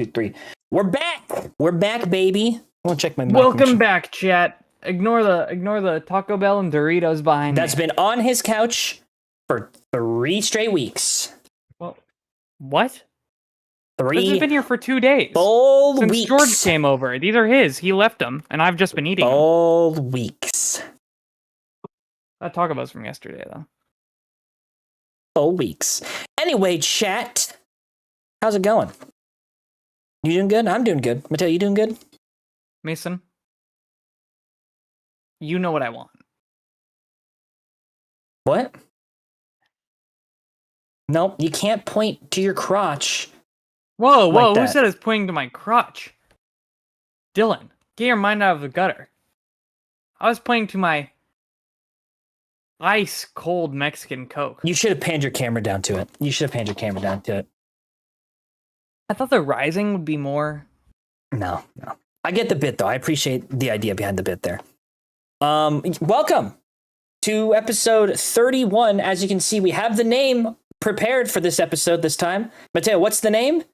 2, 3. We're back. We're back, baby. I want to check my mic. Welcome back, chat. Ignore the Taco Bell and Doritos behind That's me. been on his couch for 3 straight weeks. Well, what? 3 This has been here for 2 days. full Since weeks. George came over. These are his. He left them, and I've just been eating them. Full weeks. That Taco Bell's from yesterday, though. Full weeks. Anyway, chat. How's it going? You doing good? I'm doing good. Mateo, you doing good? Mason, you know what I want. What? Nope, you can't point to your crotch. Whoa, Like who that. said it's pointing to my crotch? Dylan, get your mind out of the gutter. I was pointing to my ice cold Mexican Coke. You should have panned your camera down to it. I thought the rising would be more. No. I get the bit, though. I appreciate the idea behind the bit there. Welcome to episode 31. As you can see, we have the name prepared for this episode this time. Mateo, what's the name?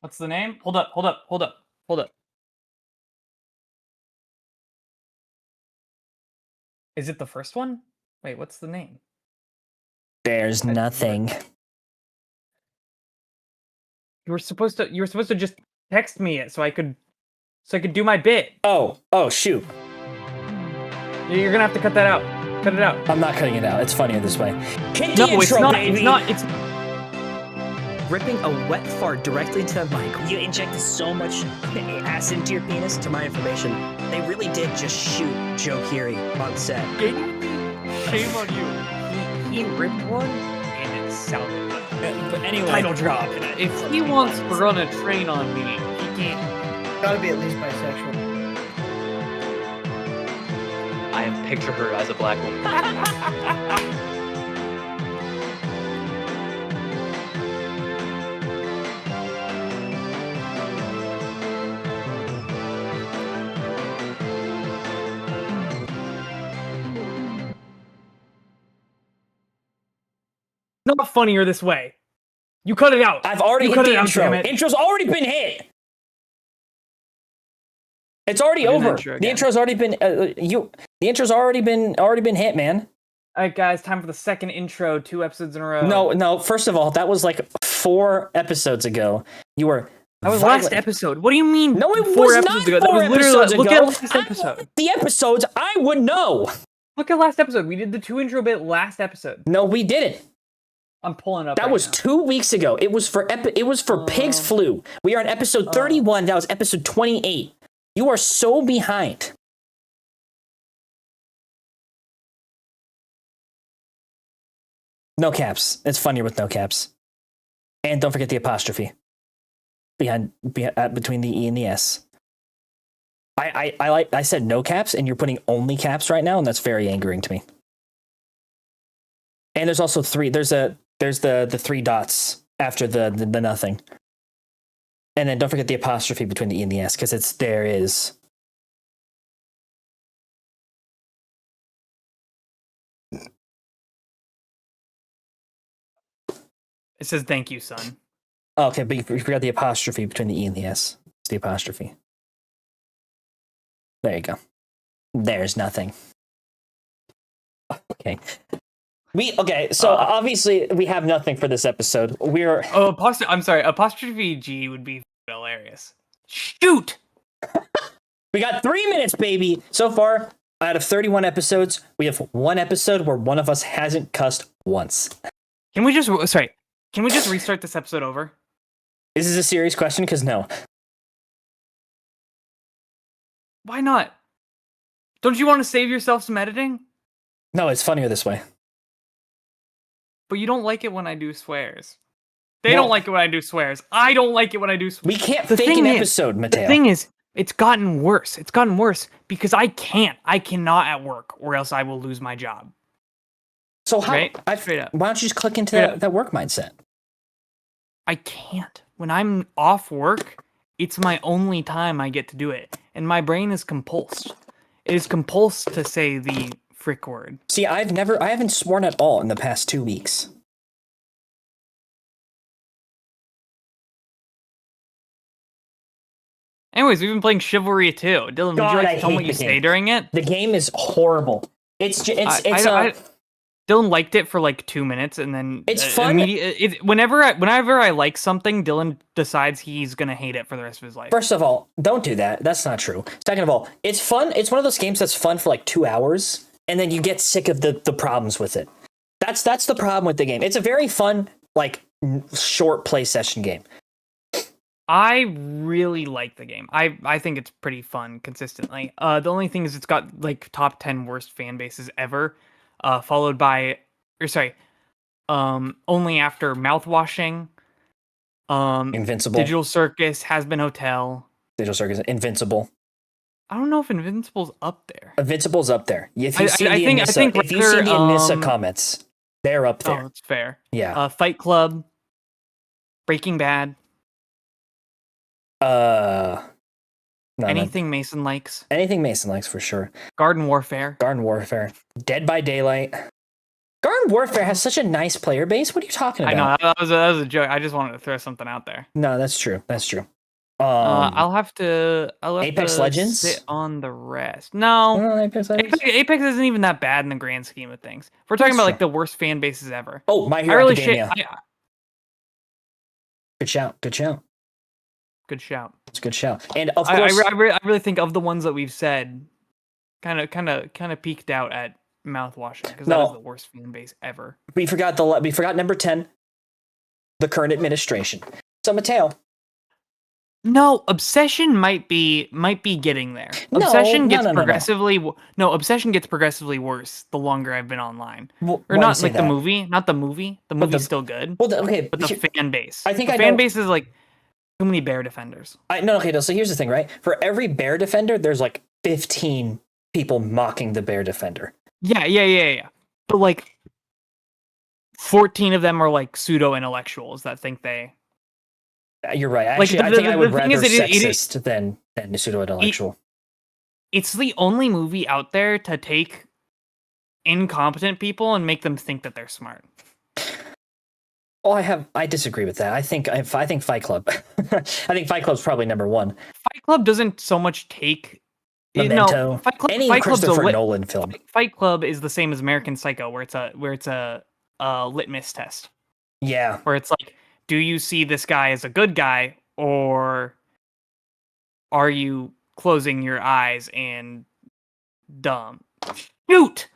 What's the name? Hold up. Is it the first one? Wait, what's the name? There's nothing. You were supposed to just text me it so I could do my bit. Oh, shoot. You're gonna have to cut that out. Cut it out. I'm not cutting it out. It's funnier this way. Hit the No, intro, it's not. baby. It's not. It's Ripping a wet fart directly to the mic. You injected so much acid into your penis. To my information, they really did just shoot Joe Keery on set. shame on you. He ripped one? And it sounded. But anyway, Title drop. If he wants to run a train on me, he can't. Gotta be at least bisexual. I picture her as a black woman. Not funnier this way. You cut it out. I've already You hit cut the it out, intro. damn it. Intro's already been hit. It's already Do the over. intro The again. intro's already been the intro's already been hit, man. All right, guys, time for the second intro. 2 episodes in a row. No. First of all, that was like 4 episodes ago. You were that was violent- last episode. What do you mean? No, it 4 was episodes not ago. That 4 was literally. episodes Look ago. at last I episode. want the episodes, I would know. Look at last episode. We did the 2 intro bit last episode. No, we didn't. I'm pulling up. That right was now. 2 weeks ago. It was for Pig's Flu. We are on episode 31. That was episode 28. You are so behind. No caps. It's funnier with no caps. And don't forget the apostrophe between the E and the S. I said no caps, and you're putting only caps right now, and that's very angering to me. And there's also 3. There's the 3 dots after the nothing. And then don't forget the apostrophe between the E and the S, because there is. It says thank you, son. Oh, okay, but you forgot the apostrophe between the E and the S. It's the apostrophe. There you go. There's nothing. Okay. So obviously we have nothing for this episode. We're I'm sorry. Apostrophe G would be hilarious. Shoot. we got 3 minutes, baby. So far, out of 31 episodes, we have 1 episode where one of us hasn't cussed once. Can we just restart this episode over? Is this a serious question? Because no. Why not? Don't you want to save yourself some editing? No, it's funnier this way. But you don't like it when I do swears. They No. don't like it when I do swears. I don't like it when I do swears. We can't The fake thing an is- episode, Mateo. The thing is, it's gotten worse. It's gotten worse because I cannot at work, or else I will lose my job. So how? Right? Straight up. Why don't you just click into Straight up. that work mindset? I can't. When I'm off work, it's my only time I get to do it. And my brain is compulsed. It is compulsed to say the frick word. See, I haven't sworn at all in the past 2 weeks. Anyways, we've been playing Chivalry 2. Dylan, would God, you like I to tell me what hate you the say game. during it? The game is horrible. Dylan liked it for like 2 minutes, and then It's fun. Whenever I like something, Dylan decides he's gonna hate it for the rest of his life. First of all, don't do that. That's not true. Second of all, it's fun. It's one of those games that's fun for like 2 hours, and then you get sick of the problems with it. That's the problem with the game. It's a very fun, like, short play session game. I really like the game. I think it's pretty fun consistently. The only thing is it's got like top 10 worst fan bases ever, followed by, only after Mouthwashing, Invincible. Digital Circus, Has Been Hotel. Digital Circus. Invincible. I don't know if Invincible's up there. Invincible's up there. If you see the think Anissa comments, they're up Oh, there. that's fair. Yeah. Fight Club, Breaking Bad, No, anything Mason likes, anything Mason likes for sure. Garden Warfare. Garden Warfare. Dead by Daylight. Garden Warfare has such a nice player base. What are you talking I about? know that was a joke. I just wanted to throw something out there. No, that's true. That's true. I'll have to. Apex Legends? Sit on the rest. No, Apex Legends? Apex isn't even that bad in the grand scheme of things. If we're talking That's about true. like the worst fan bases ever. Oh, My I Hero really Academia. Good shout. Good shout. Good shout. It's a good shout. And of I course, really think of the ones that we've said, kind of peaked out at Mouthwashing because that is the worst fan base ever. we forgot number 10, the current administration. So Mateo, No, Obsession might be getting there. No, Obsession no, gets no, no, no. progressively Obsession gets progressively worse the longer I've been online. Why Or do you not say like the that? movie, not the movie. The movie's still good. Well, okay, But the fan base. I think the I fan know- base is like too many bear defenders. no. So here's the thing, right? For every bear defender, there's like 15 people mocking the bear defender. Yeah. But like 14 of them are like pseudo intellectuals that think they You're right. Like, Actually, I think I would the thing rather is, it is- sexist than pseudo intellectual. it's the only movie out there to take incompetent people and make them think that they're smart. Oh, I disagree with that. I think Fight Club. I think Fight Club's probably number one. Fight Club doesn't so much take Memento. Fight Club, Any Fight Club's Christopher Nolan film. Fight Club is the same as American Psycho, where it's a litmus test, Yeah. where it's like, do you see this guy as a good guy, or are you closing your eyes and dumb? Shoot!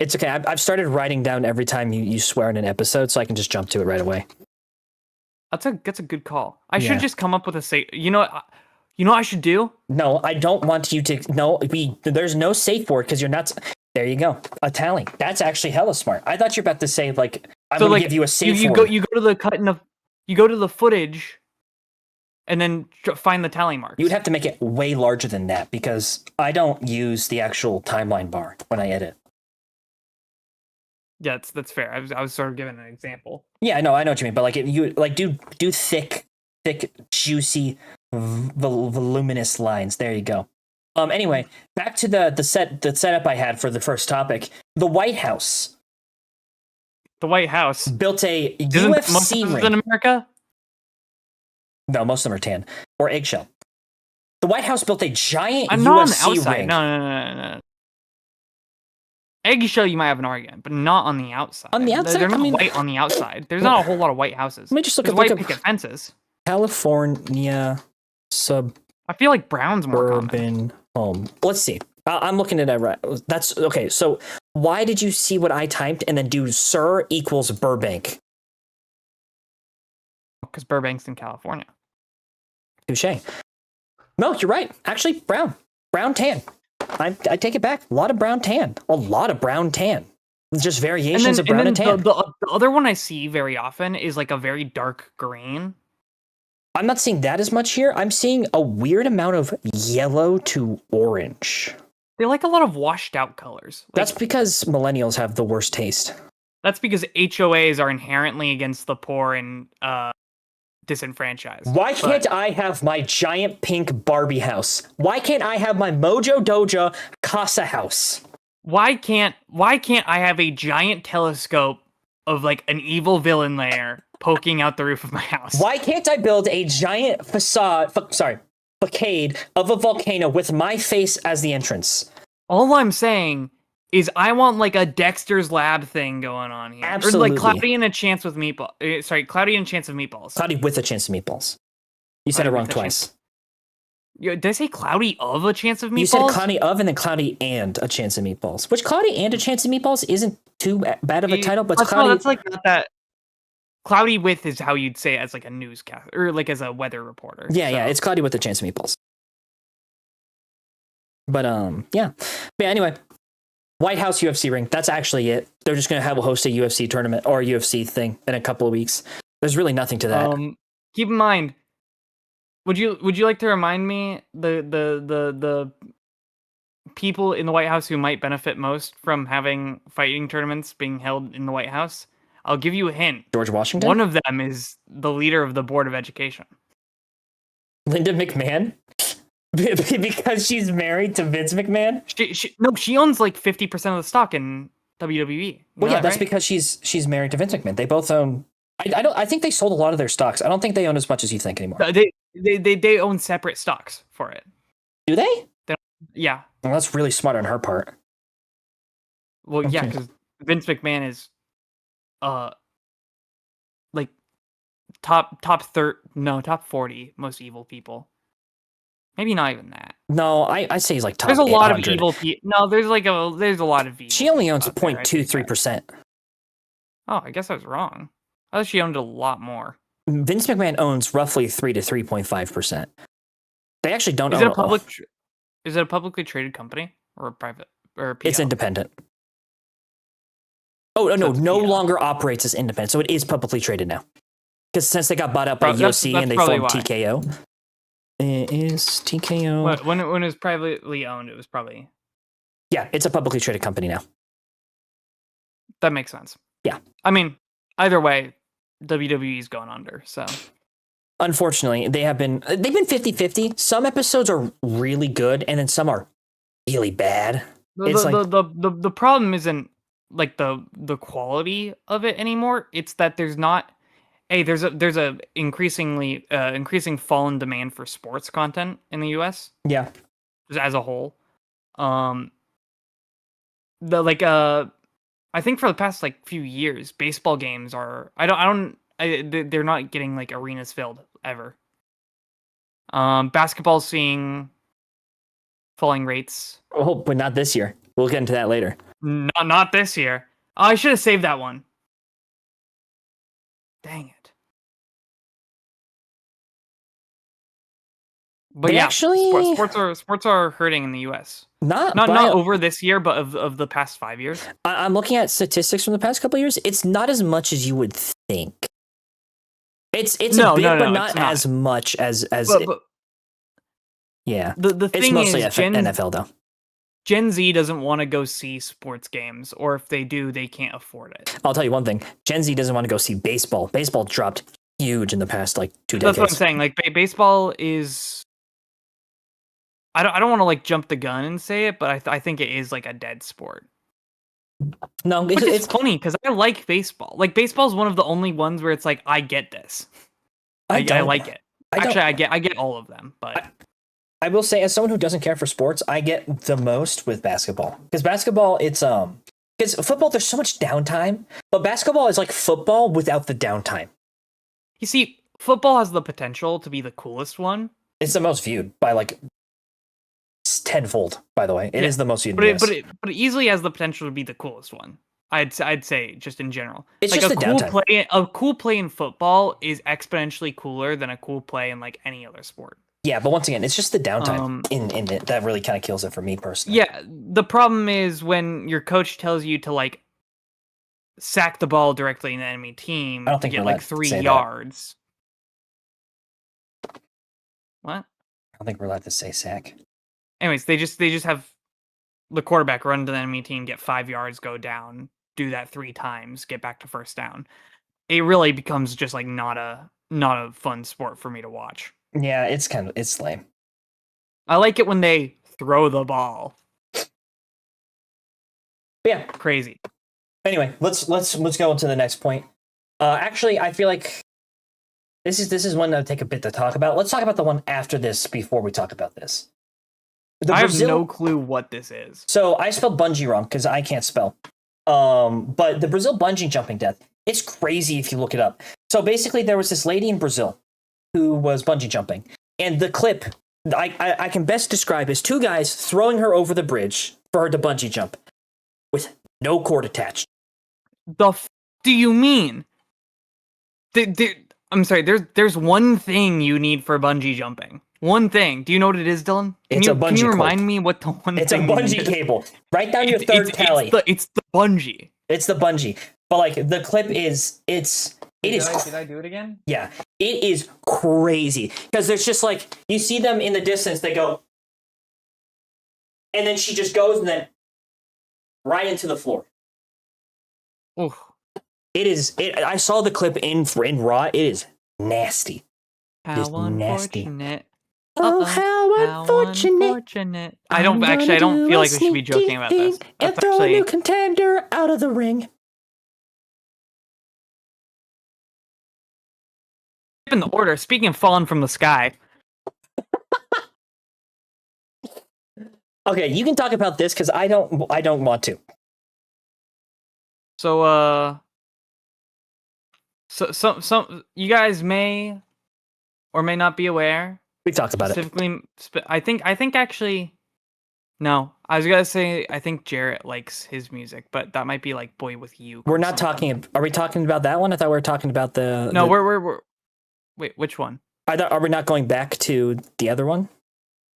It's okay. I've started writing down every time you swear in an episode, so I can just jump to it right away. That's a good call. I Yeah. should just come up with a say. You know what I should do? No, I don't want you to. No, there's no safe word because you're not. There you go. A tally. That's actually hella smart. I thought you were about to say like I'm So gonna like give you a safe you word. go to the you go to the footage, and then find the tally marks. You'd have to make it way larger than that because I don't use the actual timeline bar when I edit. Yeah, that's fair. I was sort of giving an example. Yeah, no, I know what you mean. But like, if you like do thick, juicy, voluminous lines. There you go. Anyway, back to the setup I had for the first topic. The White House The White House. built a Isn't most UFC houses ring. in America? No, most of them are tan or eggshell. The White House built a giant I'm not on the UFC outside. ring. No. Eggshell, you might have an argument, but not on the outside. On the outside? They're not I mean- white on the outside. There's not a whole lot of white houses. Let me just look There's at white look picket fences. California suburban I feel like brown's more common. home. Let's see. I'm looking at it right. That's okay. So why did you see what I typed and then do Sir equals Burbank? Because Burbank's in California. Touche. No, you're right. Actually, brown tan. I take it back. A lot of brown tan. Just variations of brown and tan. The other one I see very often is like a very dark green. I'm not seeing that as much here. I'm seeing a weird amount of yellow to orange. They like a lot of washed out colors. Like, That's because millennials have the worst taste. that's because HOAs are inherently against the poor and disenfranchised. Why But can't I have my giant pink Barbie house? Why can't I have my Mojo Doja Casa house? why can't I have a giant telescope of like an evil villain lair poking out the roof of my house. Why can't I build a giant facade of a volcano with my face as the entrance? All I'm saying is I want like a Dexter's Lab thing going on here. Absolutely. Or like Cloudy and a Chance with Meatballs. Cloudy and a Chance of Meatballs. Cloudy with a chance of meatballs. You said it Cloudy wrong with a twice. Did I say Cloudy of a Chance of Meatballs? You said Cloudy of and then Cloudy and a chance of meatballs. Which Cloudy and a chance of meatballs isn't too bad of a title, but it's Cloudy. That's like not that. Cloudy with is how you'd say it as like a newscaster or like as a weather reporter. Yeah, it's Cloudy with a chance of meatballs. But yeah. But anyway, White House UFC ring. That's actually it. They're just gonna host a UFC tournament or a UFC thing in a couple of weeks. There's really nothing to that. Keep in mind. Would you like to remind me the people in the White House who might benefit most from having fighting tournaments being held in the White House? I'll give you a hint. George Washington? One of them is the leader of the Board of Education. Linda McMahon? Because she's married to Vince McMahon? She owns like 50% of the stock in WWE. Well, yeah, that's right? because she's married to Vince McMahon. They both own. I think they sold a lot of their stocks. I don't think they own as much as you think anymore. They own separate stocks for it. Do they? Yeah. Well, that's really smart on her part. Well, yeah, Okay. because Vince McMahon is, like top 40 most evil people. Maybe not even that. No, I say he's like top. There's a lot 800. of evil people. No, there's a lot of evil. She only owns out there, I think. 0.23%. Oh, I guess I was wrong. I thought she owned a lot more. Vince McMahon owns roughly 3 to 3.5%. They actually don't Is own it a public? Is it a publicly traded company or a private or a PL? It's independent. Oh no, it's no PL. longer operates as independent, so it is publicly traded now. Because since they got bought out by That's UFC and they probably formed why. TKO, it is TKO. When it was privately owned, it was probably Yeah, it's a publicly traded company now. that makes sense. Yeah. I mean, either way, WWE's going under. So Unfortunately, they've been 50-50. Some episodes are really good, and then some are really bad. It's the problem isn't like the quality of it anymore. It's that there's not. There's a increasing fall in demand for sports content in the U.S. Yeah. as a whole. I think for the past like few years, baseball games are they're not getting like arenas filled ever. Basketball's seeing falling rates. Oh, but not this year. We'll get into that later. Not this year. Oh, I should have saved that one. Dang it. But They yeah, actually- sports are hurting in the U.S. Not over this year, but of the past 5 years. I'm looking at statistics from the past couple of years. It's not as much as you would think. It's No, a bit, no, but no, not it's not. as much as But yeah. the It's thing mostly is, NFL though. Gen Z doesn't want to go see sports games, or if they do, they can't afford it. I'll tell you one thing. Gen Z doesn't want to go see baseball. Baseball dropped huge in the past like 2 That's decades. what I'm saying. Like baseball is. I don't want to like jump the gun and say it, but I think it is like a dead sport. No, Which is it's funny because I like baseball. Like baseball is one of the only ones where it's like I get this. I don't- like it. I don't- Actually, I get all of them, but I will say, as someone who doesn't care for sports, I get the most with basketball. Because basketball, because football, there's so much downtime, but basketball is like football without the downtime. you see, football has the potential to be the coolest one. It's the most viewed by like tenfold. By the way, it is Yeah, the most viewed. But in it, the but US. it but it easily has the potential to be the coolest one. I'd say just in general. It's like just a the cool downtime. a cool play in football is exponentially cooler than a cool play in like any other sport. Yeah, but once again, it's just the downtime Um, in it that really kind of kills it for me personally. Yeah, the problem is when your coach tells you to like sack the ball directly in the enemy team I don't to think get we're like allowed to 3 say that. yards. What? I don't think we're allowed to say sack. Anyways, they just have the quarterback run to the enemy team, get 5 yards, go down, do that 3 times, get back to first down. It really becomes just like not a fun sport for me to watch. Yeah, it's lame. I like it when they throw the ball. But yeah, Crazy. Anyway, let's go into the next point. Actually, I feel like this is one that'll take a bit to talk about. Let's talk about the one after this before we talk about this. I have no clue what this is. So I spelled bungee wrong because I can't spell. But the Brazil bungee jumping death, it's crazy if you look it up. So basically, there was this lady in Brazil who was bungee jumping, and the clip I can best describe as two guys throwing her over the bridge for her to bungee jump with no cord attached. The do you mean? I'm sorry. There's one thing you need for bungee jumping. One thing. Do you know what it is, Dylan? Can you remind me what the one it's thing a bungee is? cable. Write down your third tally. It's the bungee. It's the bungee. But like the clip is Did I do it again? Yeah, it is crazy because there's just like you see them in the distance. They go, and then she just goes and then right into the floor. Oof. It is. I saw the clip in Raw. It is nasty. How nasty. unfortunate. Oh, how unfortunate! I don't feel like we should be joking about this. And That's throw a actually new contender out of the ring. in the order. Speaking of falling from the sky. Okay, you can talk about this because I don't want to. So you guys may or may not be aware. We talked about it. Specifically, I think actually, no. I was gonna say I think Jarrett likes his music, but that might be like Boy With You. We're not talking. Are we talking about that one? I thought we were talking about the. No, we're. Wait, which one? Are we not going back to the other one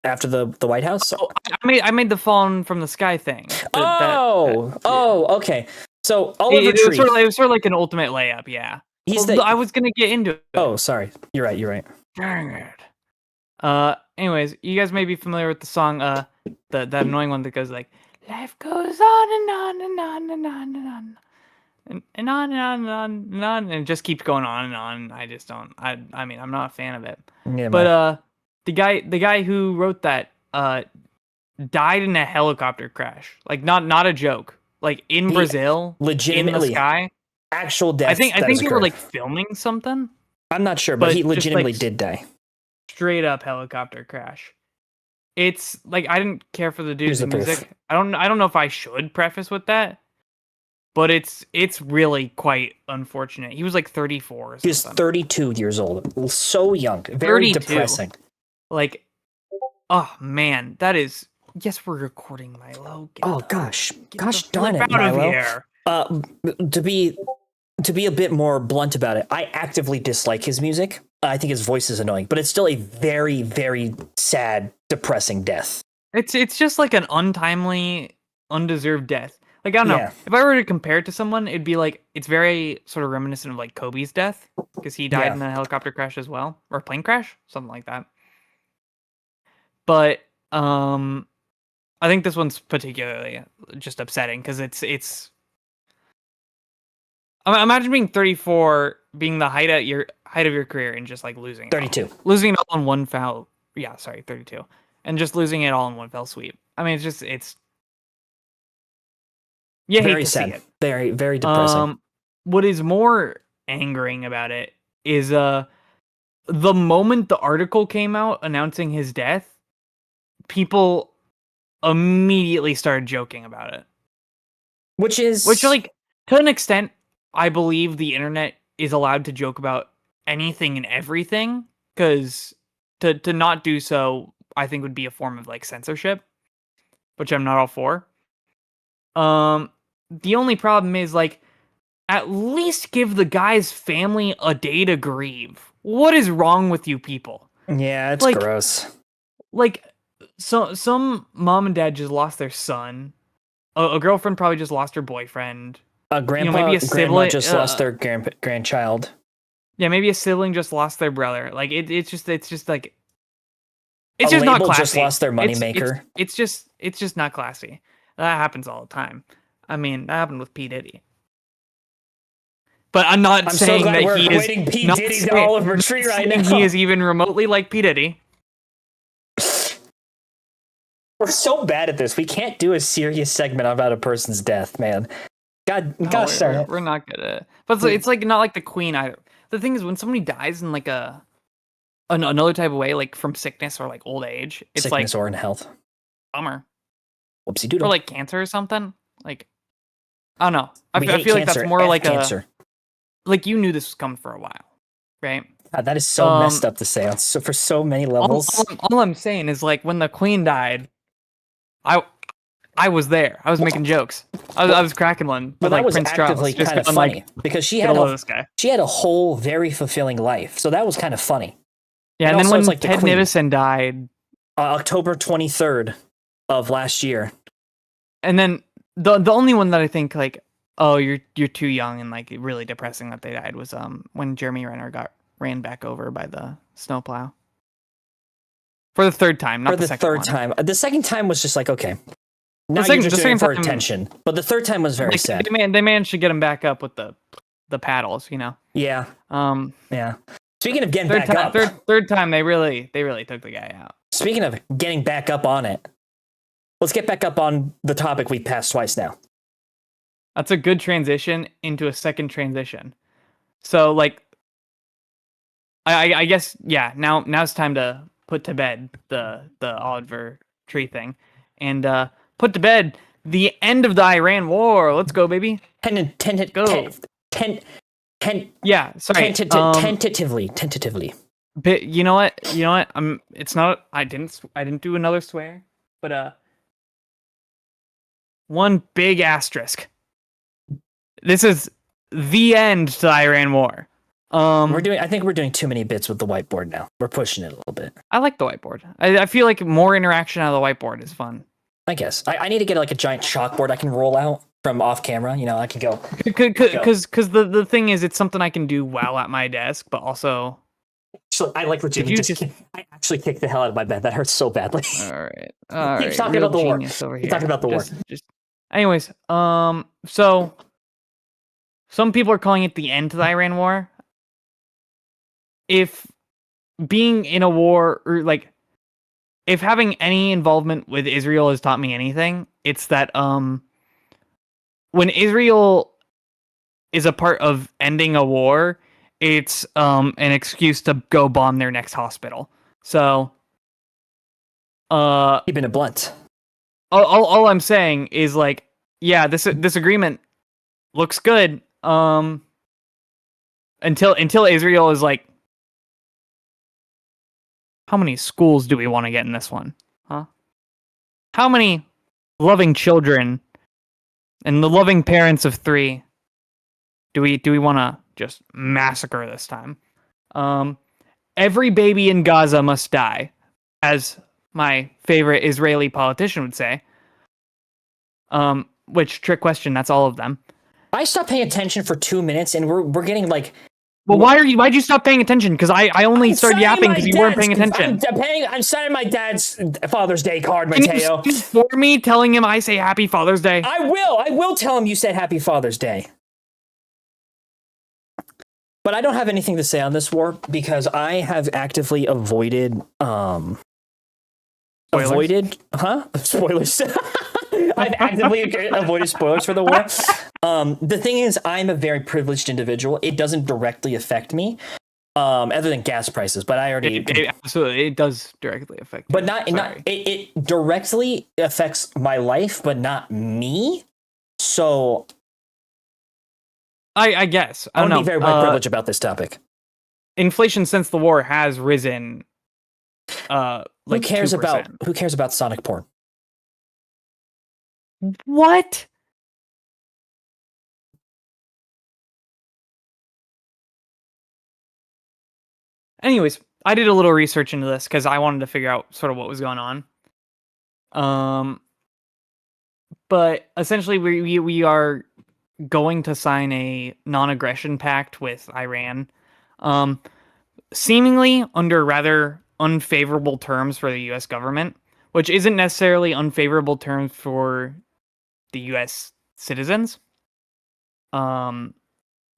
after the White House? Oh, I made the fallen from the sky thing. Okay. So Oliver it Tree. was sort of like an ultimate layup, yeah. I was gonna get into it. Oh, sorry. You're right. Dang it. Anyways, you guys may be familiar with the song, that annoying one that goes like, "Life goes on and on and on and on and on." And on and on and on and on, and it just keeps going on and on. I just don't. I mean, I'm not a fan of it. Yeah, but the guy who wrote that died in a helicopter crash. Like not a joke. Like in Brazil, legitimately in the sky, actual death. I think they were like filming something. I'm not sure, but he legitimately like, did die. Straight up helicopter crash. It's like I didn't care for the dude's music. I don't know if I should preface with that. But it's really quite unfortunate. He was like 34 or something. He was 32 years old. So young. Very 32. Depressing. Like, oh man, that is. Yes, we're recording, Milo. Gosh darn it, out Milo. Of here. To be a bit more blunt about it, I actively dislike his music. I think his voice is annoying, but it's still a very, very sad, depressing death. It's just like an untimely, undeserved death. Like, I don't know. If I were to compare it to someone, it'd be like, it's very sort of reminiscent of like Kobe's death, because he died in a helicopter crash as well, or a plane crash, something like that. But I think this one's particularly just upsetting because it's. Imagine being 34, being the height of your career, and just like losing 32, losing it all in one foul. Yeah, sorry, 32, and just losing it all in one fell sweep. I mean, it's. You hate very to sad. See it. Very, very depressing. What is more angering about it is the moment the article came out announcing his death, people immediately started joking about it. Which like to an extent, I believe the internet is allowed to joke about anything and everything, because to not do so, I think would be a form of like censorship, which I'm not all for. The only problem is, like, at least give the guy's family a day to grieve. What is wrong with you people? Yeah, it's like, gross. Like, some mom and dad just lost their son. A girlfriend probably just lost her boyfriend. A grandpa, maybe a grandma just lost their grandchild. Yeah, maybe a sibling just lost their brother. Like, it's just like, it's just not classy. Just lost their moneymaker. It's just not classy. That happens all the time. I mean, that happened with P. Diddy. But I'm not saying so that he is P. Diddy to Oliver Tree right now. He is even remotely like P. Diddy. We're so bad at this. We can't do a serious segment about a person's death, man. No, gosh darn it. we're not good at it. But it's like not like the queen either. The thing is, when somebody dies in like another type of way, like from sickness or like old age, it's Sickness like or in health. bummer. Whoopsie Or doodle. like cancer or something. Like I don't know. I We feel hate like cancer. that's more F like cancer. like you knew this was coming for a while, right? God, that is so messed up to say on for so many levels. All I'm saying is like when the queen died, I was there. I was making jokes. I was cracking one. But with, that like was Prince Charles, actively just kind of going, funny like, because she get had a load of this guy. she had a whole very fulfilling life. So that was kind of funny. Yeah, And and then also when it's like the Ted queen. Nivison died, October 23rd of last year. and then the only one that I think like, oh, you're too young and like really depressing that they died was when Jeremy Renner got ran back over by the snowplow for the third time, not For the second third one. time. The second time was just like, okay. Now second- you're just the doing it second for time- attention. But the third time was very Like, sad. they managed to get him back up with the paddles, you know. Yeah. Yeah. Speaking of getting back up. Third time they really took the guy out. Speaking of getting back up on it. Let's get back up on the topic we passed twice now. That's a good transition into a second transition. So like I guess yeah, now it's time to put to bed the Oliver Tree thing. And put to bed the end of the Iran war. Let's go, baby. Go. Yeah, sorry. Tentatively. But you know what? It's not I didn't do another swear, but one big asterisk. This is the end to the Iran war. I think we're doing too many bits with the whiteboard now. We're pushing it a little bit. I like the whiteboard. I feel like more interaction out of the whiteboard is fun. I guess. I need to get like a giant chalkboard I can roll out from off camera. You know, I can go. Because the thing is, it's something I can do while at my desk, but also. So I like legitimately I actually kicked the hell out of my bed. That hurts so badly. All right. Keep talking about the war. Keep talking about the war. Anyways, so some people are calling it the end to the Iran war. If being in a war or like if having any involvement with Israel has taught me anything, it's that when Israel is a part of ending a war, it's an excuse to go bomb their next hospital. So keeping it blunt. All I'm saying is like, yeah, this agreement looks good. Until Israel is like, how many schools do we want to get in this one? Huh? How many loving children and the loving parents of 3 do we want to just massacre this time? Every baby in Gaza must die, as my favorite Israeli politician would say. Which trick question? That's all of them. I stopped paying attention for 2 minutes, and we're getting like. Well, why'd you stop paying attention? Because I only started yapping because you weren't paying attention. I'm signing my dad's Father's Day card, Can Mateo. you for me telling him I say Happy Father's Day? I will tell him you said Happy Father's Day. But I don't have anything to say on this war because I have actively avoided Spoilers. Spoilers. I've actively avoided spoilers for the war. The thing is, I'm a very privileged individual. It doesn't directly affect me, other than gas prices. But I already Absolutely, it does directly affect. But me. it directly affects my life, but not me. So I guess I want to be very white privileged about this topic. Inflation since the war has risen. Like who cares 2%. Who cares about Sonic porn? What? Anyways, I did a little research into this because I wanted to figure out sort of what was going on. But essentially, we are going to sign a non-aggression pact with Iran, seemingly under rather unfavorable terms for the U.S. government, which isn't necessarily unfavorable terms for the U.S. citizens. But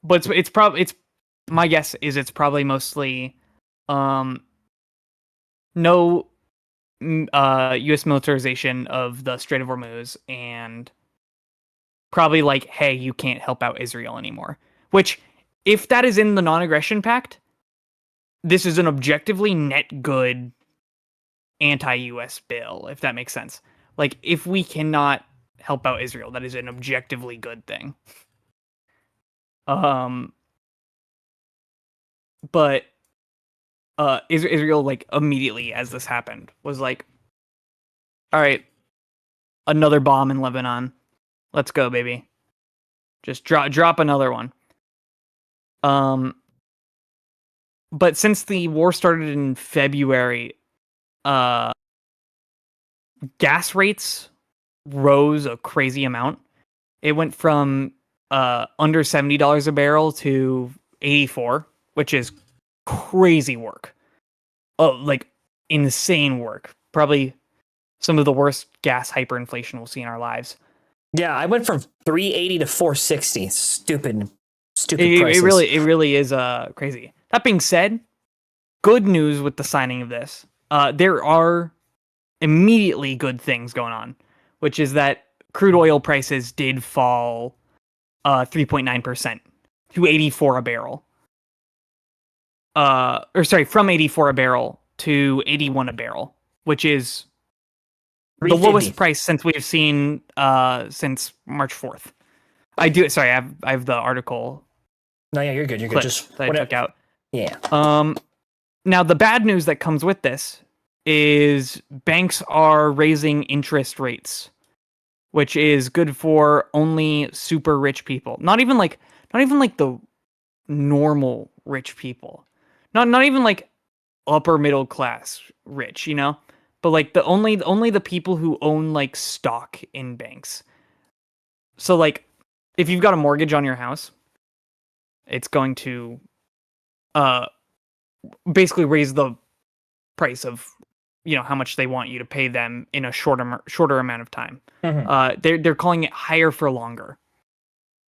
it's my guess is it's probably mostly no U.S. militarization of the Strait of Hormuz and probably like, hey, you can't help out Israel anymore. Which, if that is in the non-aggression pact, this is an objectively net good anti-US bill, if that makes sense. Like, if we cannot help out Israel, that is an objectively good thing. But Israel, like, immediately as this happened, was like, all right, another bomb in Lebanon. Let's go, baby. Just drop another one. But since the war started in February, gas rates rose a crazy amount. It went from under $70 a barrel to 84, which is crazy work. Oh, like insane work. Probably some of the worst gas hyperinflation we'll see in our lives. Yeah, I went from 380 to 460. Stupid It prices. really is crazy. That being said, good news with the signing of this. There are immediately good things going on, which is that crude oil prices did fall 3.9% to 84 a barrel. From 84 a barrel to 81 a barrel, which is the 350. lowest price since we've seen since March 4th. I have the article No, yeah, you're good. You're good. clip Just that I whatever. took out. Yeah. Now the bad news that comes with this is banks are raising interest rates, which is good for only super rich people. Not even like the normal rich people. Not even like upper middle class rich, you know? But like only the people who own like stock in banks. So like if you've got a mortgage on your house, it's going to basically raise the price of, you know, how much they want you to pay them in a shorter amount of time. Mhm. They're calling it higher for longer.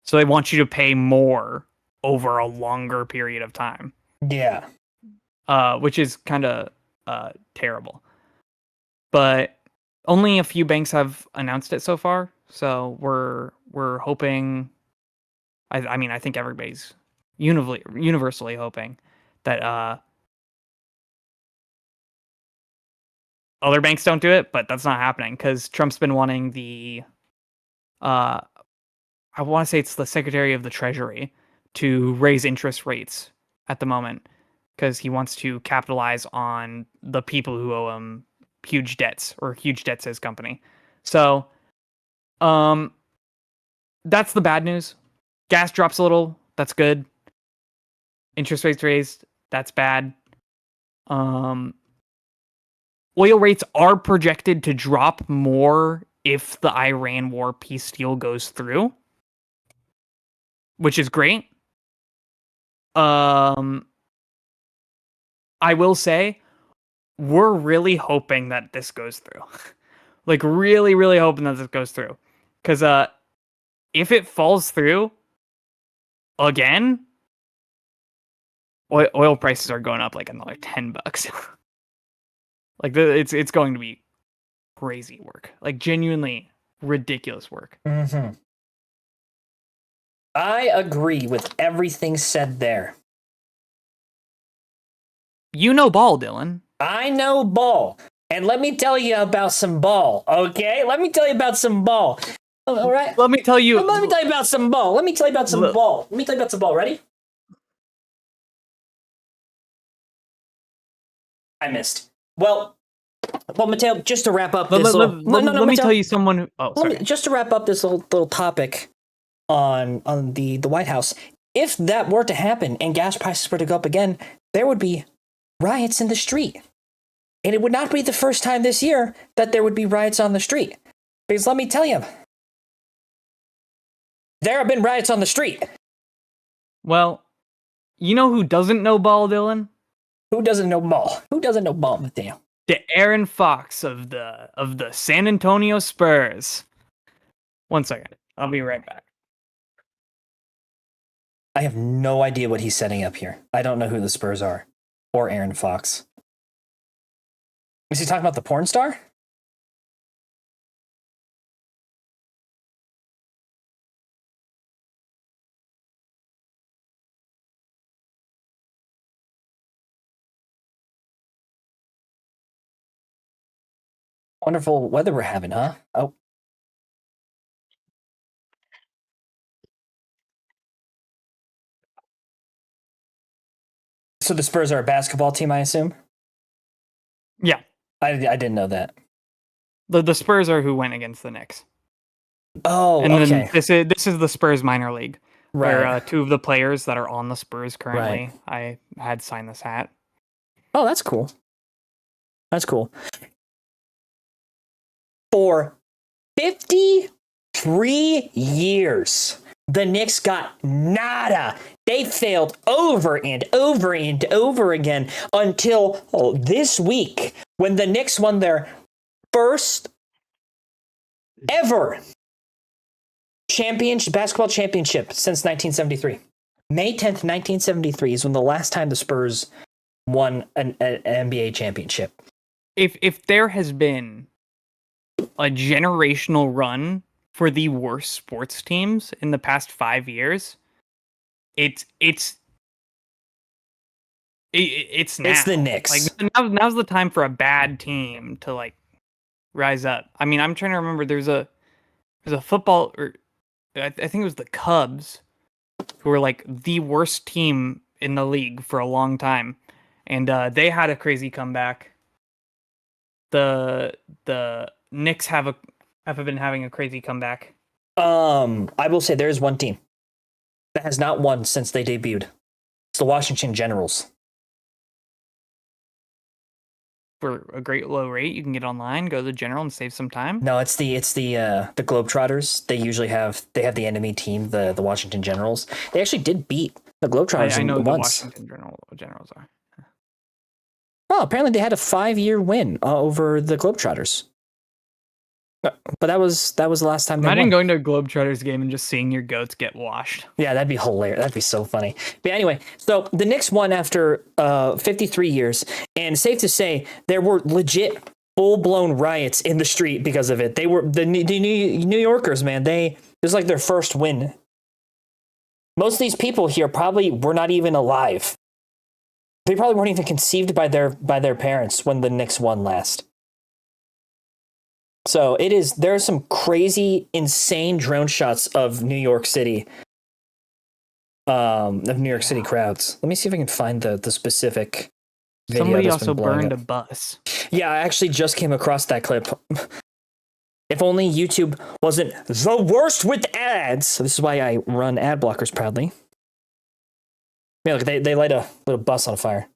So they want you to pay more over a longer period of time. Yeah. Which is kind of terrible. But only a few banks have announced it so far. So we're hoping. I mean, I think everybody's universally hoping that other banks don't do it, but that's not happening because Trump's been wanting the I want to say it's the Secretary of the Treasury to raise interest rates at the moment because he wants to capitalize on the people who owe him huge debts to his company. So, that's the bad news. Gas drops a little. That's good. Interest rates raised. That's bad. Oil rates are projected to drop more if the Iran war peace deal goes through, which is great. I will say we're really hoping that this goes through. Like really, really hoping that this goes through. Because if it falls through again, oil prices are going up like another $10. Like it's going to be crazy work. Like genuinely ridiculous work. Mm-hmm. I agree with everything said there. You know ball, Dylan. I know ball. And let me tell you about some ball, okay? Let me tell you about some ball. All right? Let me tell you. Let me tell you about some ball. Let me tell you about some ball. Let me tell you about some ball. Ready? I missed. Well, Mateo, just to wrap up this Let me tell you someone who. Oh, sorry. Just to wrap up this little topic on the White House, if that were to happen and gas prices were to go up again, there would be riots in the street. And it would not be the first time this year that there would be riots on the street. Because let me tell you, there have been riots on the street. Well, you know who doesn't know ball, Dylan? Who doesn't know ball? Who doesn't know ball, Mateo? The Aaron Fox of the San Antonio Spurs. 1 second. I'll be right back. I have no idea what he's setting up here. I don't know who the Spurs are. Or Aaron Fox. Is he talking about the porn star? Wonderful weather we're having, huh? Oh. So the Spurs are a basketball team, I assume? Yeah, I didn't know that. the Spurs are who went against the Knicks, Oh, and okay. then this is the Spurs minor league, where Right. two of the players that are on the Spurs currently, I had signed this hat. Oh, that's cool. That's cool. For 53 years, the Knicks got nada. They failed over and over and over again until this week when the Knicks won their first ever basketball championship since 1973. May 10th, 1973 is when the last time the Spurs won an NBA championship. If there has been a generational run for the worst sports teams in the past 5 years, it's now. It's the Knicks. Like now's the time for a bad team to like rise up. I mean, I'm trying to remember. There's a football, or I think it was the Cubs, who were like the worst team in the league for a long time, and they had a crazy comeback. The Knicks have been having a crazy comeback. I will say there is one team that has not won since they debuted. It's the Washington Generals. For a great low rate, you can get online, go to the General, and save some time. No, it's the Globetrotters. They usually have the enemy team, the Washington Generals. They actually did beat the Globetrotters I know the once. Washington Generals are. Oh, apparently they had a 5-year win over the Globetrotters. But that was the last time they Imagine won. going to a Globetrotters game and just seeing your goats get washed. Yeah, that'd be hilarious. That'd be so funny. But anyway, so the Knicks won after 53 years, and safe to say there were legit full-blown riots in the street because of it. They were the New Yorkers, man. It was like their first win. Most of these people here probably were not even alive. They probably weren't even conceived by their parents when the Knicks won last. So there are some crazy, insane drone shots of New York City, crowds. Let me see if I can find the specific video. Somebody that's been also blowing burned up. a bus. Yeah, I actually just came across that clip. If only YouTube wasn't the worst with ads. So this is why I run ad blockers proudly. Yeah, look, they light a little bus on fire.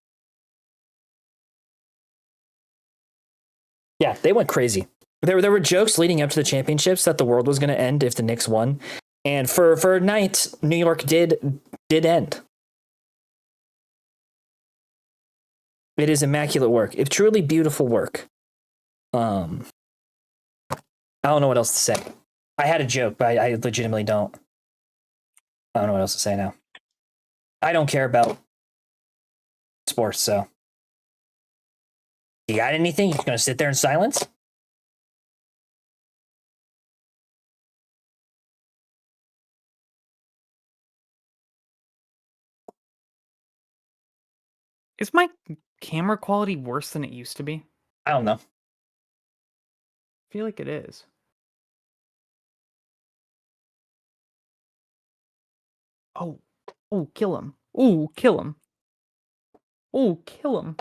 Yeah, they went crazy. There were jokes leading up to the championships that the world was going to end if the Knicks won, and for a night, New York did end. It is immaculate work. It's truly beautiful work. I don't know what else to say. I had a joke, but I legitimately don't. I don't know what else to say now. I don't care about sports, so. You got anything? You're going to sit there in silence? Is my camera quality worse than it used to be? I don't know. I feel like it is. Oh, kill him. Ooh, kill him. Ooh, kill him.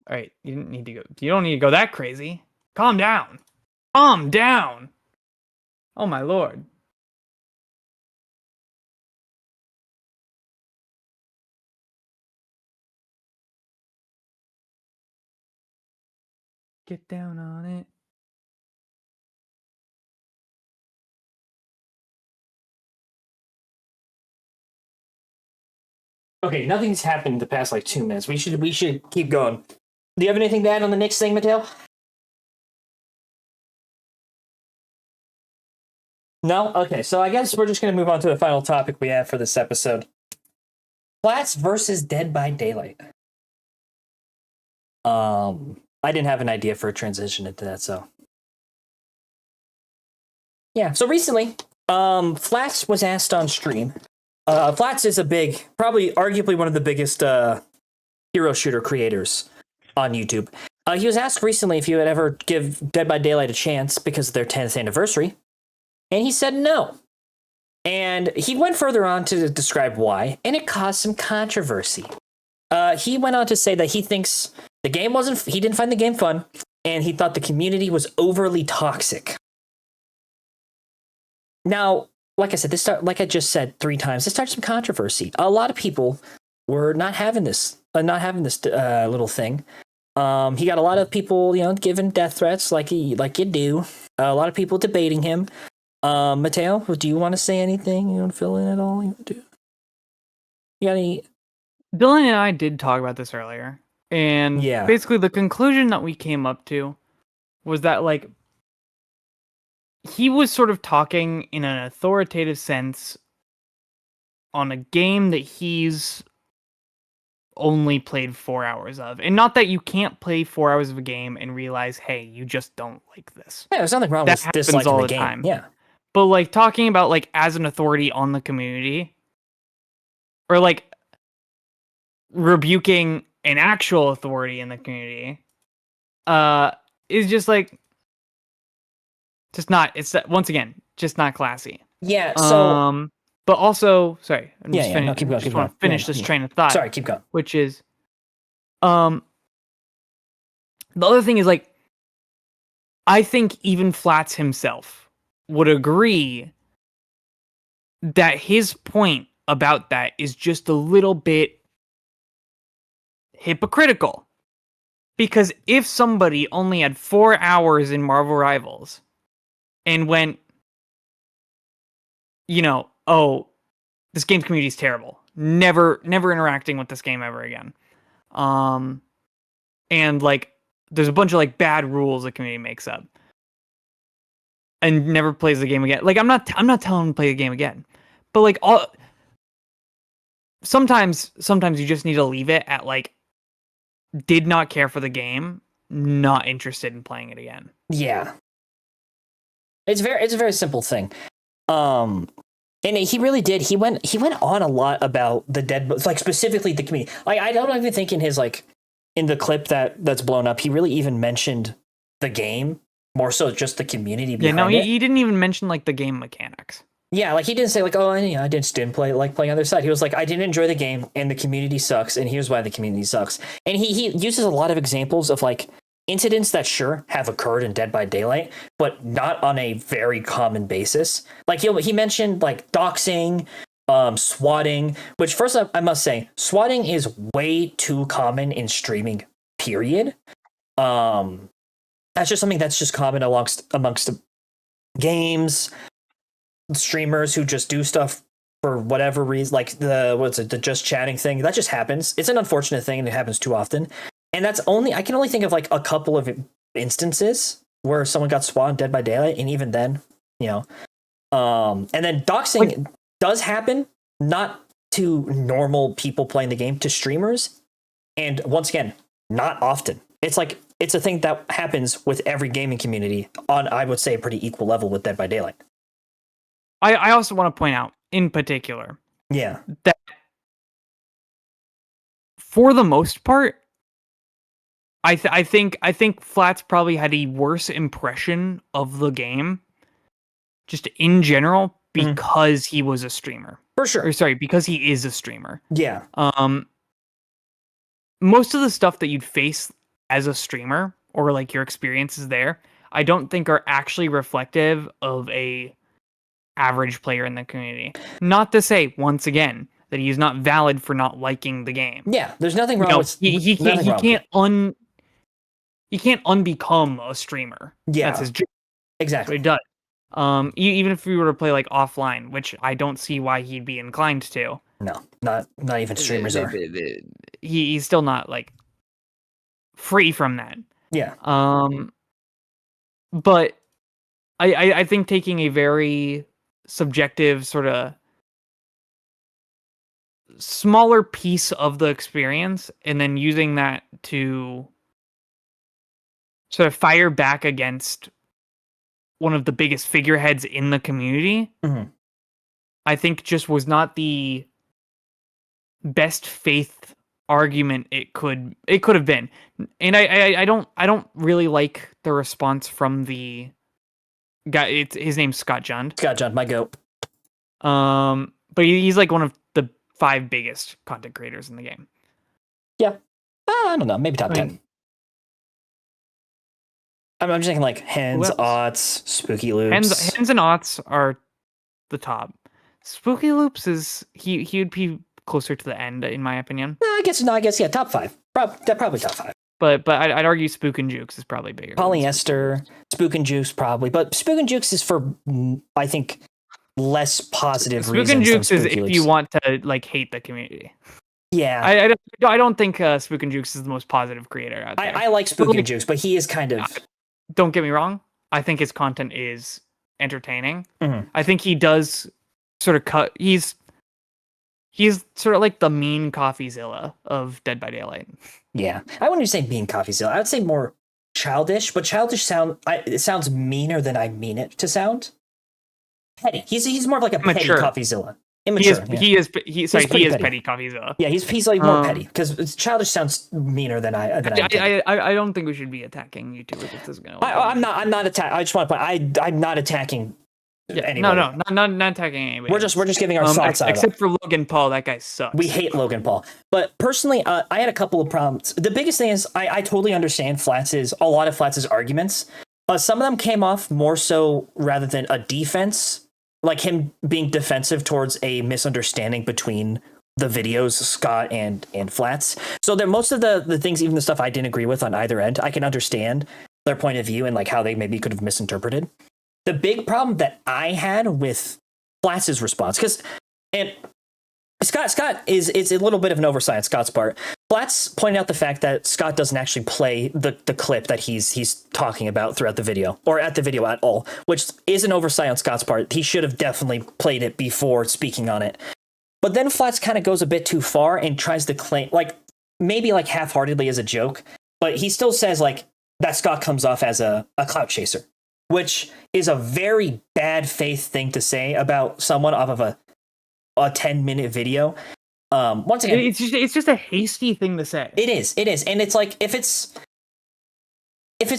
All right, you don't need to go that crazy. Calm down. Calm down. Oh my lord. Get down on it. Okay, nothing's happened the past like 2 minutes. We should keep going. Do you have anything to add on the Knicks thing, Mateo? No? Okay, so I guess we're just going to move on to the final topic we have for this episode. Flats versus Dead by Daylight. I didn't have an idea for a transition into that, so. Yeah, so recently, Flats was asked on stream Flats is probably arguably one of the biggest hero shooter creators on YouTube. He was asked recently if he would ever give Dead by Daylight a chance because of their 10th anniversary, and he said no. And he went further on to describe why, and it caused some controversy. He went on to say that he thinks he didn't find the game fun, and he thought the community was overly toxic. Now, like I said, like I just said 3 times, this started some controversy. A lot of people were not having this little thing. He got a lot of people, giving death threats like you do. A lot of people debating him. Mateo, do you want to say anything? You want to fill in at all? You got any? Dylan and I did talk about this earlier, and basically the conclusion that we came up to was that like he was sort of talking in an authoritative sense on a game that he's only played 4 hours of. And not that you can't play 4 hours of a game and realize, hey, you just don't like this. Yeah, there's nothing wrong with disliking the game. Time. Yeah. But like talking about like as an authority on the community, or like rebuking an actual authority in the community, is just like once again, just not classy. Yeah, so but also, sorry, I'm just keep going. Just want to finish this train of thought. Sorry, keep going. Which is, the other thing is like, I think even Flats himself would agree that his point about that is just a little bit hypocritical. Because if somebody only had 4 hours in Marvel Rivals and went, oh, this game's community is terrible. Never interacting with this game ever again. And like, there's a bunch of like bad rules the community makes up, and never plays the game again. Like, I'm not telling him to play the game again, but like sometimes you just need to leave it at like, did not care for the game, not interested in playing it again. Yeah. It's a very simple thing. And he really did. He went on a lot about the dead, like specifically the community. Like, I don't even think in his like in the clip that's blown up, he really even mentioned the game, more so just the community behind it. He didn't even mention like the game mechanics. Yeah, like he didn't say like, oh, I just didn't play like playing on the other side. He was like, I didn't enjoy the game, and the community sucks, and here's why the community sucks. And he uses a lot of examples of like incidents that sure have occurred in Dead by Daylight, but not on a very common basis. Like he mentioned like doxing, swatting, which first I must say, swatting is way too common in streaming, period. That's just something that's just common amongst games, streamers who just do stuff for whatever reason, like the just chatting thing. That just happens. It's an unfortunate thing, and it happens too often. And I can only think of like a couple of instances where someone got swatted in Dead by Daylight, and even then, and then doxing does happen, not to normal people playing the game, to streamers, and once again, not often. It's like it's a thing that happens with every gaming community on, I would say, a pretty equal level with Dead by Daylight. I also want to point out in particular, that for the most part, I think Flats probably had a worse impression of the game, just in general, because he was a streamer. For sure. Or sorry, because he is a streamer. Yeah. Most of the stuff that you'd face as a streamer, or like your experiences there, I don't think are actually reflective of a average player in the community. Not to say, once again, that he's not valid for not liking the game. Yeah, there's nothing wrong with he can't unbecome a streamer. Yeah, that's his job. Exactly. That's what he does. Even if we were to play like offline, which I don't see why he'd be inclined to. No, not even streamers are. He's still not like free from that. Yeah. But I think taking a very subjective sort of smaller piece of the experience and then using that to sort of fire back against one of the biggest figureheads in the community, I think just was not the best faith argument it could have been. And I don't really like the response from the guy. His name's Scott Jund. Scott Jund, my goat. But he's like one of the 5 biggest content creators in the game. Yeah. I don't know, maybe top 10. mean- I'm just thinking like Hens, else? Aughts, Spooky Loops. Hens and Aughts are the top. Spooky Loops is he would be closer to the end in my opinion. I guess yeah, top 5. Probably top 5. But I'd argue Spook and Jukes is probably bigger. Polyester, Spook and Jukes probably, but Spook and Jukes is for I think less positive Spook reasons. and Jukes than is Spooky if Loops. you want to like hate the community. Yeah, I don't think Spook and Jukes is the most positive creator out there. I like Spook like- and Jukes, but he is kind of Don't get me wrong. I think his content is entertaining. Mhm. I think he does sort of cut. He's sort of like the mean CoffeeZilla of Dead by Daylight. yeah. I wouldn't say mean CoffeeZilla. I would say more childish, but childish it sounds meaner than I mean it to sound. Petty. He's more of like a petty Immature. CoffeeZilla. He Immature. is pretty petty CoffeeZilla. Yeah, he's like more Um, petty because childish sounds meaner than I. I don't think we should be attacking YouTubers if this is going to. I'm not attacking. I just want to point. I'm not attacking. Anybody. No, not attacking anybody. We're just giving our thoughts out. Except for Logan Paul, that guy sucks. We hate Logan Paul. But personally, I had a couple of problems. The biggest thing is I totally understand a lot of Flats's arguments. Some of them came off more so rather than a defense, like him being defensive towards a misunderstanding between the videos, Scott and Flats. So that most of the things, even the stuff I didn't agree with on either end, I can understand their point of view and like how they maybe could have misinterpreted. The big problem that I had with Flats' response, and Scott is a little bit of an oversight on Scott's part. Flats pointed out the fact that Scott doesn't actually play the clip that he's talking about throughout the video, or at the video at all, which is an oversight on Scott's part. He should have definitely played it before speaking on it. But then Flats kind of goes a bit too far and tries to claim, like, maybe like half-heartedly as a joke, but he still says like that Scott comes off as a clout chaser, which is a very bad faith thing to say about someone off of a 10-minute video. Once again, it's just a hasty thing to say. it is, and it's like if it's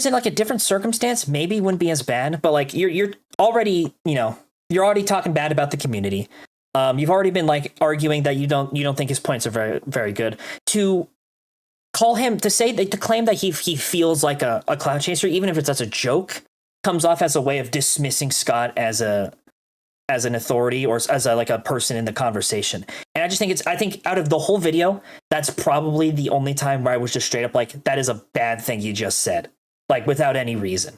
in like a different circumstance, maybe it wouldn't be as bad. But like you're already you're already talking bad about the community. You've already been like arguing that you don't think his points are very very good. To call him to claim that he feels like a cloud chaser, even if it's as a joke, comes off as a way of dismissing Scott as an authority or as a person in the conversation. And I just think I think out of the whole video, that's probably the only time where I was just straight up like, that is a bad thing you just said, like without any reason.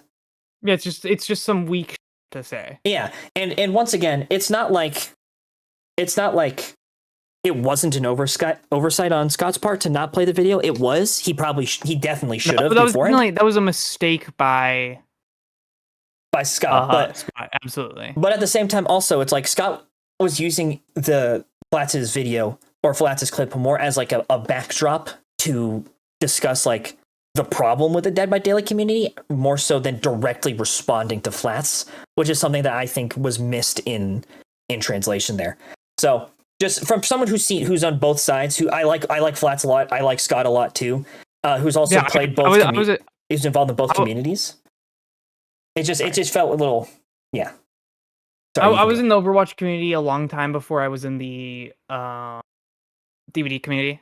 Yeah, it's just some weak to say. Yeah, and once again, it's not like it wasn't an oversight on Scott's part to not play the video. It was. He definitely should have beforehand. That was a mistake by Scott, Scott, absolutely. But at the same time, also, it's like Scott was using the Flats' video or Flats' clip more as like a backdrop to discuss like the problem with the Dead by Daylight community, more so than directly responding to Flats, which is something that I think was missed in translation there. So just from someone who's on both sides, who I like Flats a lot, I like Scott a lot too, who's also played both. He's involved in both communities. It just felt a little, yeah. Sorry, I was in the Overwatch community a long time before I was in the DVD community.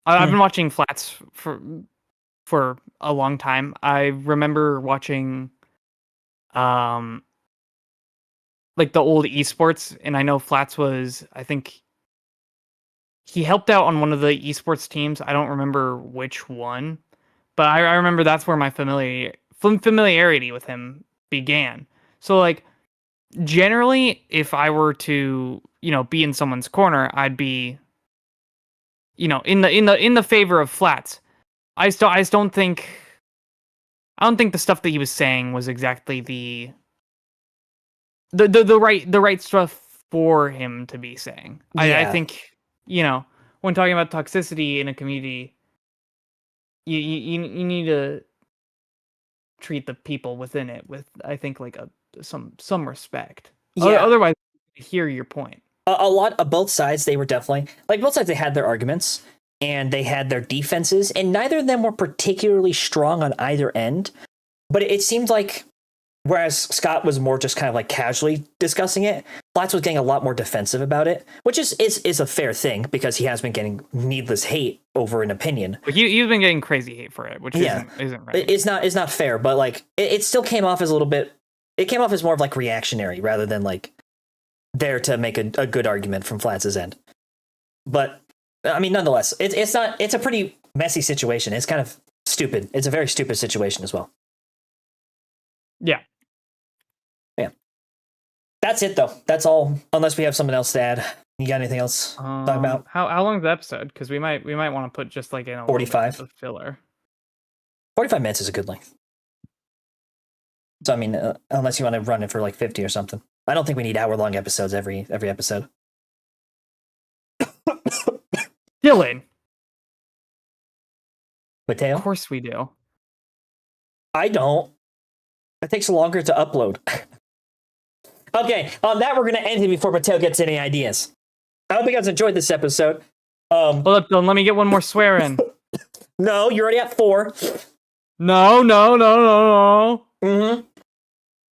I've been watching Flats for a long time. I remember watching like the old esports, and I know Flats was, I think he helped out on one of the esports teams. I don't remember which one, but I remember that's where my familiarity with him began. So like generally if I were to, be in someone's corner, I'd be, in the favor of Flats. I don't think the stuff that he was saying was exactly the right stuff for him to be saying. Yeah. I think, when talking about toxicity in a community, you need to treat the people within it with, I think, like some respect. Yeah. Otherwise, hear your point. A lot of both sides, they were definitely like both sides. They had their arguments and they had their defenses, and neither of them were particularly strong on either end. But it seemed like, whereas Scott was more just kind of like casually discussing it, Flats was getting a lot more defensive about it, which is a fair thing because he has been getting needless hate over an opinion. But you've been getting crazy hate for it, which isn't right. It's not fair, but like it still came off as a little bit. It came off as more of like reactionary rather than like there to make a good argument from Flats' end. But I mean, nonetheless, it's a pretty messy situation. It's kind of stupid. It's a very stupid situation as well. Yeah. That's it though. That's all. Unless we have something else to add. You got anything else to talk about? How long's the episode? Because we might want to put just like in a 45 of filler. 45 minutes is a good length. So I mean, unless you want to run it for like 50 or something. I don't think we need hour-long episodes every episode. Dylan. Mateo? Of course we do. I don't. It takes longer to upload. Okay, on that, we're going to end it before Mateo gets any ideas. I hope you guys enjoyed this episode. Hold up, Dylan. Let me get one more swear in. No, you're already at 4. No. Mm-hmm.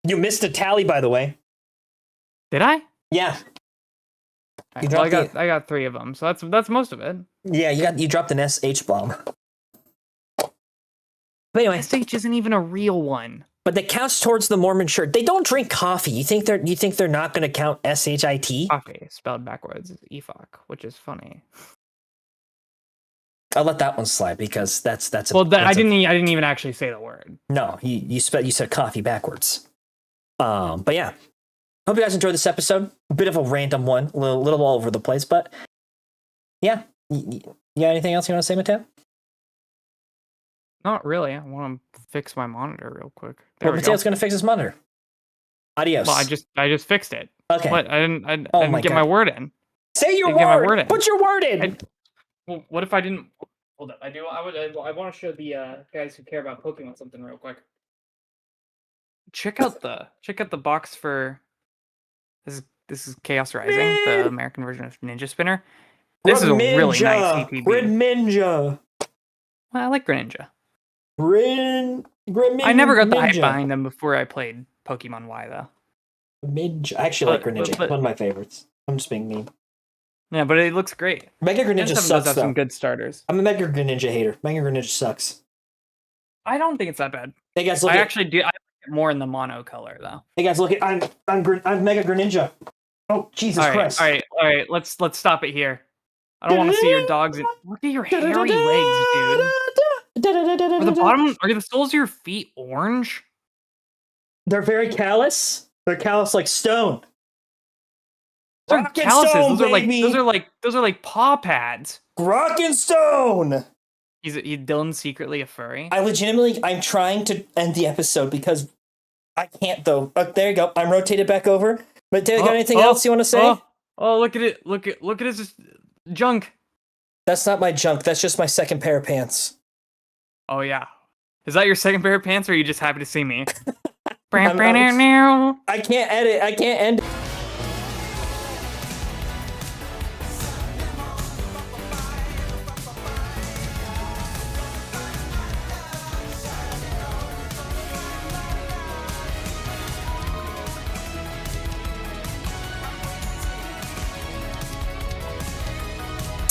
You missed a tally, by the way. Did I? Yeah. Right, well, I got 3 of them, so that's most of it. Yeah, you dropped an SH bomb. But anyway, SH isn't even a real one. But that counts towards the Mormon shirt. They don't drink coffee. You think they're not going to count SHIT? Coffee spelled backwards is EFOC, which is funny. I'll let that one slide because that's a, well. that's I didn't even actually say the word. No, you said coffee backwards. But yeah, hope you guys enjoyed this episode. A bit of a random one, a little all over the place, but yeah. You got anything else you want to say, Mateo? Not really. I want to fix my monitor real quick. Well, Mateo's going to fix his monitor. Adios. Well, I just fixed it. Okay. What? I didn't get my word in. Say your word. Get my word in. Put your word in. Well, what if I didn't? Hold up. I want to show the guys who care about Pokemon something real quick. Check out the box for this. This is Chaos Rising, the American version of Ninja Spinner. This is a really nice ETB. Greninja. Well, I like Greninja. Greninja. I never got the hype behind them before I played Pokemon Y, though. I actually like Greninja. One of my favorites. I'm just being mean. Yeah, but it looks great. Mega Greninja sucks, does have though. some good starters. I'm a Mega Greninja hater. Mega Greninja sucks. I don't think it's that bad. Hey guys, look. I actually do. I like it more in the mono color, though. Hey guys, look. I'm Mega Greninja. Oh Jesus Christ! All right. Let's stop it here. I don't want to see your dogs. Look at your hairy legs, dude. Are the soles of your feet orange? They're very callous. They're callous like stone. They're calluses. Those are like paw pads. Rock and stone. He's Dylan's secretly a furry. I'm trying to end the episode because I can't though. There you go. I'm rotated back over. But do you got anything else you want to say? Oh, look at it. Look at his junk. That's not my junk. That's just my second pair of pants. Oh yeah. Is that your second pair of pants, or are you just happy to see me? I can't edit. I can't end.